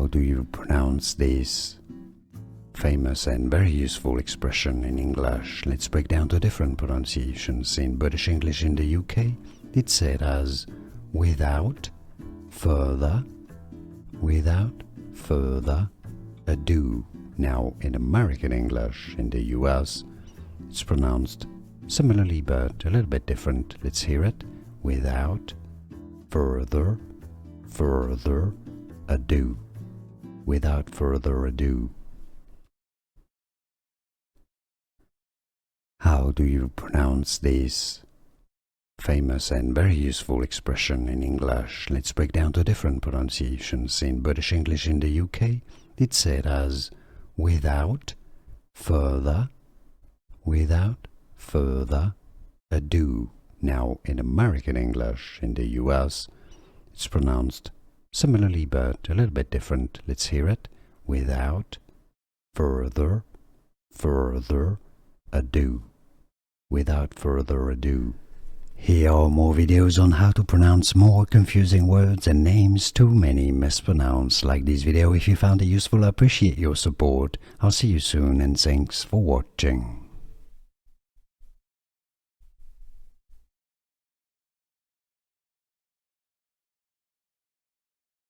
How do you pronounce this famous and very useful expression in English? Let's break down the different pronunciations. In British English in the UK, it's said as without further ado. Now, in American English in the US, it's pronounced similarly but a little bit different. Let's hear it. Without further ado. Without further ado. How do you pronounce this famous and very useful expression in English? Let's break down the different pronunciations. In British English in the UK, it's said as without further ado. Now, in American English in the US, it's pronounced similarly but a little bit different. Let's hear it. Without further ado. Without further ado. Here are more videos on how to pronounce more confusing words and names too many mispronounced. Like this video if you found it useful. I appreciate your support. I'll see you soon and thanks for watching.